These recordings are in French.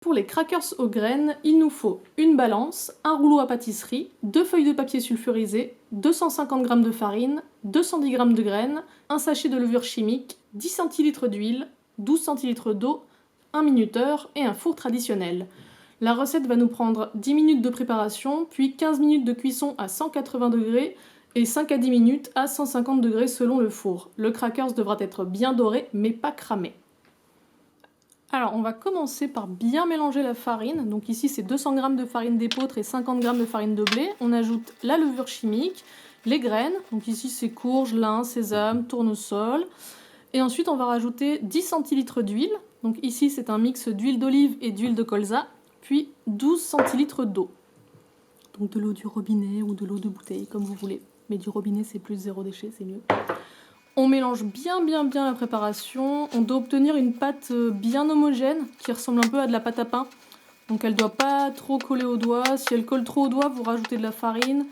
Pour les crackers aux graines, il nous faut une balance, un rouleau à pâtisserie, 2 feuilles de papier sulfurisé, 250 g de farine, 210 g de graines, un sachet de levure chimique, 10 cl d'huile, 12 cl d'eau, un minuteur et un four traditionnel. La recette va nous prendre 10 minutes de préparation, puis 15 minutes de cuisson à 180 degrés et 5 à 10 minutes à 150 degrés selon le four. Le crackers devra être bien doré mais pas cramé. Alors on va commencer par bien mélanger la farine. Donc ici c'est 200 g de farine d'épeautre et 50 g de farine de blé. On ajoute la levure chimique, les graines, donc ici c'est courge, lin, sésame, tournesol. Et ensuite on va rajouter 10 cl d'huile. Donc ici c'est un mix d'huile d'olive et d'huile de colza, puis 12 cl d'eau. Donc de l'eau du robinet ou de l'eau de bouteille comme vous voulez. Mais du robinet c'est plus zéro déchet, c'est mieux. On mélange bien la préparation. On doit obtenir une pâte bien homogène qui ressemble un peu à de la pâte à pain. Donc elle ne doit pas trop coller aux doigts. Si elle colle trop aux doigts, vous rajoutez de la farine.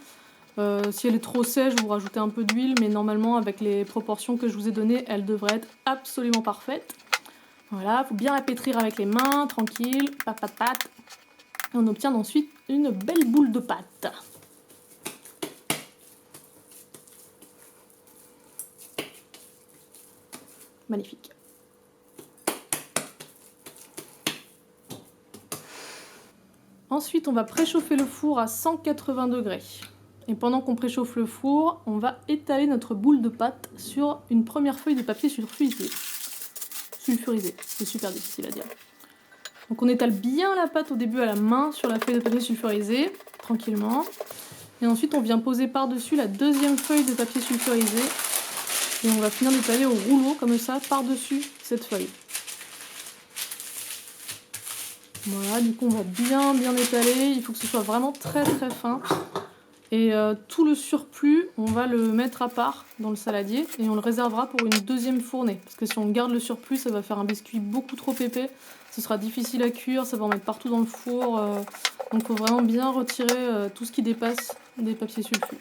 Si elle est trop sèche, vous rajoutez un peu d'huile. Mais normalement, avec les proportions que je vous ai données, elle devrait être absolument parfaite. Voilà, il faut bien la pétrir avec les mains, tranquille, pat. Et on obtient ensuite une belle boule de pâte. Magnifique. Ensuite, on va préchauffer le four à 180 degrés. Et pendant qu'on préchauffe le four, on va étaler notre boule de pâte sur une première feuille de papier sulfurisé. C'est super difficile à dire. Donc on étale bien la pâte au début à la main sur la feuille de papier sulfurisé, tranquillement. Et ensuite, on vient poser par-dessus la deuxième feuille de papier sulfurisé. Et on va finir d'étaler au rouleau, comme ça, par-dessus cette feuille. Voilà, du coup on va bien étaler, il faut que ce soit vraiment très fin. Et tout le surplus, on va le mettre à part dans le saladier et on le réservera pour une deuxième fournée. Parce que si on garde le surplus, ça va faire un biscuit beaucoup trop épais, ce sera difficile à cuire, ça va en mettre partout dans le four. Donc il faut vraiment bien retirer tout ce qui dépasse des papiers sulfus.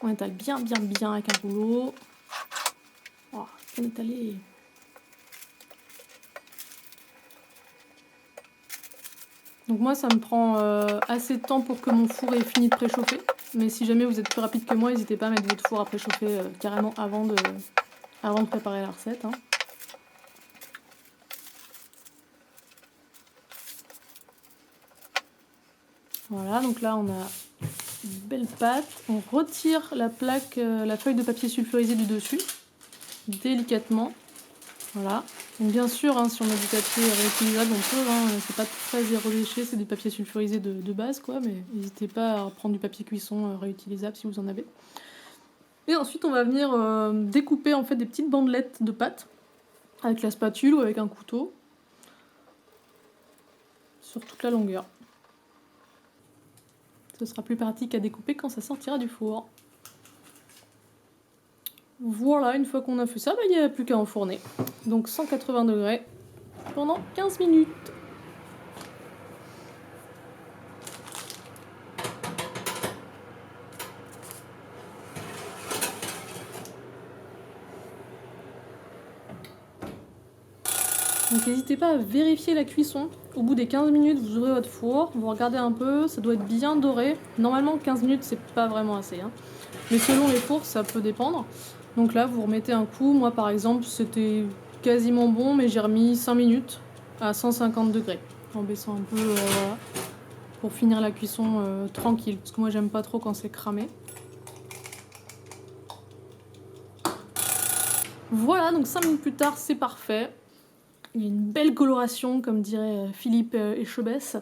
On étale bien avec un rouleau. Oh, bien étalé. Donc moi ça me prend assez de temps pour que mon four ait fini de préchauffer. Mais si jamais vous êtes plus rapide que moi, n'hésitez pas à mettre votre four à préchauffer carrément avant de préparer la recette. Voilà, donc là on a une belle pâte. On retire la plaque, la feuille de papier sulfurisé du dessus, délicatement. Voilà. Donc bien sûr, si on a du papier réutilisable, on peut, c'est pas très zéro déchet, c'est du papier sulfurisé de base, quoi, mais n'hésitez pas à prendre du papier cuisson réutilisable si vous en avez. Et ensuite, on va venir découper en fait des petites bandelettes de pâte avec la spatule ou avec un couteau sur toute la longueur. Ce sera plus pratique à découper quand ça sortira du four. Voilà, une fois qu'on a fait ça, il n'y a plus qu'à enfourner. Donc 180 degrés pendant 15 minutes. Donc n'hésitez pas à vérifier la cuisson. Au bout des 15 minutes, vous ouvrez votre four, vous regardez un peu, ça doit être bien doré. Normalement 15 minutes c'est pas vraiment assez, mais selon les fours ça peut dépendre. Donc là vous remettez un coup, moi par exemple c'était quasiment bon mais j'ai remis 5 minutes à 150 degrés en baissant un peu voilà, pour finir la cuisson tranquille, parce que moi j'aime pas trop quand c'est cramé. Voilà, donc 5 minutes plus tard c'est parfait. Il y a une belle coloration, comme dirait Philippe Etchebest.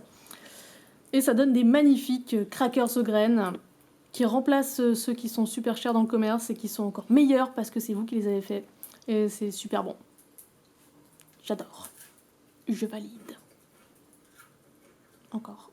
Et ça donne des magnifiques crackers aux graines qui remplacent ceux qui sont super chers dans le commerce et qui sont encore meilleurs parce que c'est vous qui les avez faits. Et c'est super bon. J'adore. Je valide. Encore.